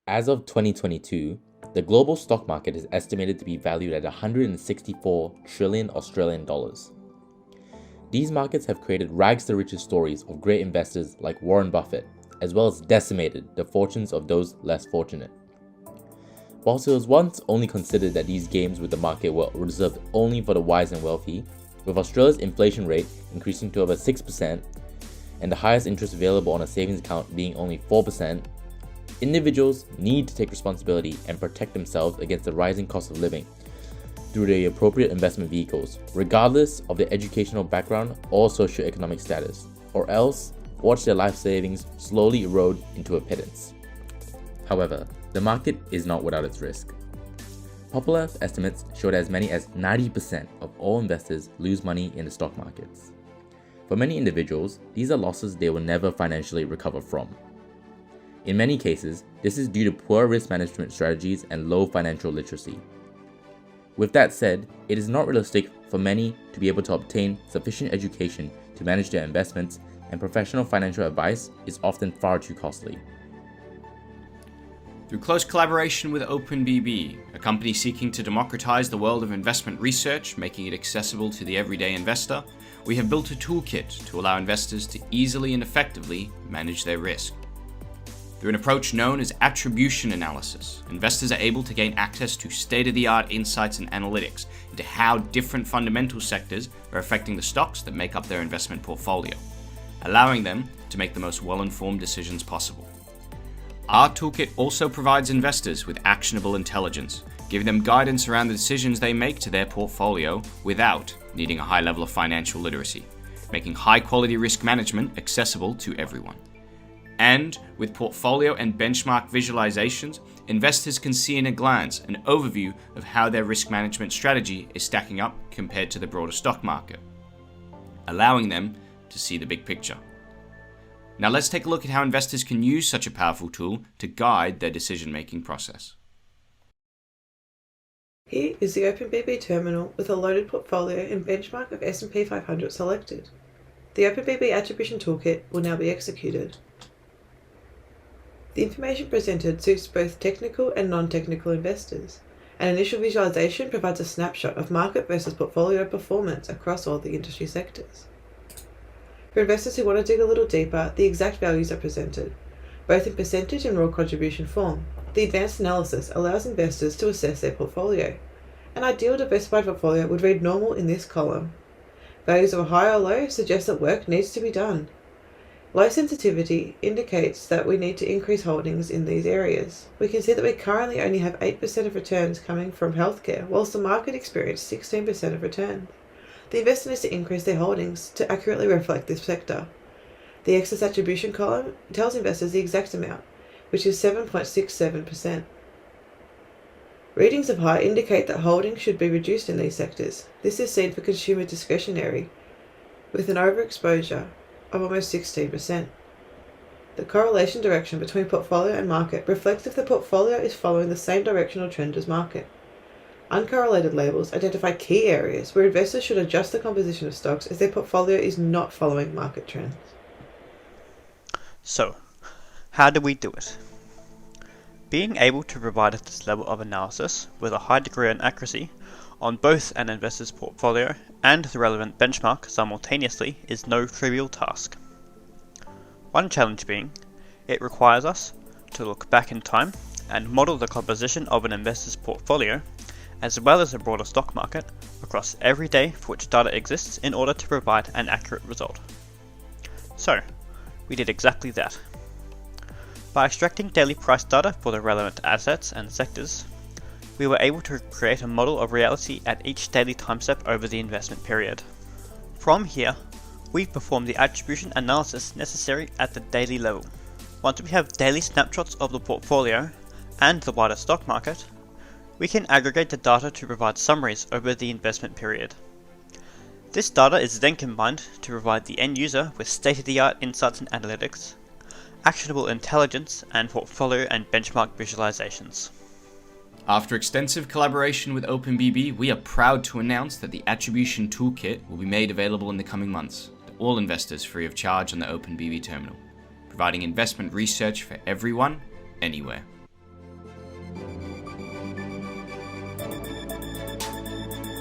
As of 2022, the global stock market is estimated to be valued at 164 trillion Australian dollars. These markets have created rags to riches stories of great investors like Warren Buffett, as well as decimated the fortunes of those less fortunate. Whilst it was once only considered that these games with the market were reserved only for the wise and wealthy, with Australia's inflation rate increasing to over 6% and the highest interest available on a savings account being only 4%, individuals need to take responsibility and protect themselves against the rising cost of living through the appropriate investment vehicles, regardless of their educational background or socioeconomic status, or else watch their life savings slowly erode into a pittance. However, the market is not without its risk. Popular estimates show that as many as 90% of all investors lose money in the stock markets. For many individuals, these are losses they will never financially recover from. In many cases, this is due to poor risk management strategies and low financial literacy. With that said, it is not realistic for many to be able to obtain sufficient education to manage their investments, and professional financial advice is often far too costly. Through close collaboration with OpenBB, a company seeking to democratize the world of investment research, making it accessible to the everyday investor, we have built a toolkit to allow investors to easily and effectively manage their risk. Through an approach known as attribution analysis, investors are able to gain access to state-of-the-art insights and analytics into how different fundamental sectors are affecting the stocks that make up their investment portfolio, allowing them to make the most well-informed decisions possible. Our toolkit also provides investors with actionable intelligence, giving them guidance around the decisions they make to their portfolio without needing a high level of financial literacy, making high-quality risk management accessible to everyone. And with portfolio and benchmark visualizations, investors can see in a glance an overview of how their risk management strategy is stacking up compared to the broader stock market, allowing them to see the big picture. Now let's take a look at how investors can use such a powerful tool to guide their decision-making process. Here is the OpenBB terminal with a loaded portfolio and benchmark of S&P 500 selected. The OpenBB Attribution Toolkit will now be executed. The information presented suits both technical and non-technical investors. An initial visualization provides a snapshot of market versus portfolio performance across all the industry sectors. For investors who want to dig a little deeper, the exact values are presented, both in percentage and raw contribution form. The advanced analysis allows investors to assess their portfolio. An ideal diversified portfolio would read normal in this column. Values of high or low suggest that work needs to be done. Low sensitivity indicates that we need to increase holdings in these areas. We can see that we currently only have 8% of returns coming from healthcare, whilst the market experienced 16% of returns. The investor needs to increase their holdings to accurately reflect this sector. The excess attribution column tells investors the exact amount, which is 7.67%. Readings of high indicate that holdings should be reduced in these sectors. This is seen for consumer discretionary, with an overexposure of almost 16%. The correlation direction between portfolio and market reflects if the portfolio is following the same directional trend as market. Uncorrelated labels identify key areas where investors should adjust the composition of stocks as their portfolio is not following market trends. So, how do we do it? Being able to provide this level of analysis with a high degree of accuracy on both an investor's portfolio and the relevant benchmark simultaneously is no trivial task. One challenge being, it requires us to look back in time and model the composition of an investor's portfolio as well as the broader stock market across every day for which data exists in order to provide an accurate result. So, we did exactly that. By extracting daily price data for the relevant assets and sectors, we were able to create a model of reality at each daily time step over the investment period. From here, we perform the attribution analysis necessary at the daily level. Once we have daily snapshots of the portfolio and the wider stock market, we can aggregate the data to provide summaries over the investment period. This data is then combined to provide the end user with state-of-the-art insights and analytics, actionable intelligence, and portfolio and benchmark visualizations. After extensive collaboration with OpenBB, we are proud to announce that the Attribution Toolkit will be made available in the coming months to all investors free of charge on the OpenBB terminal, providing investment research for everyone, anywhere.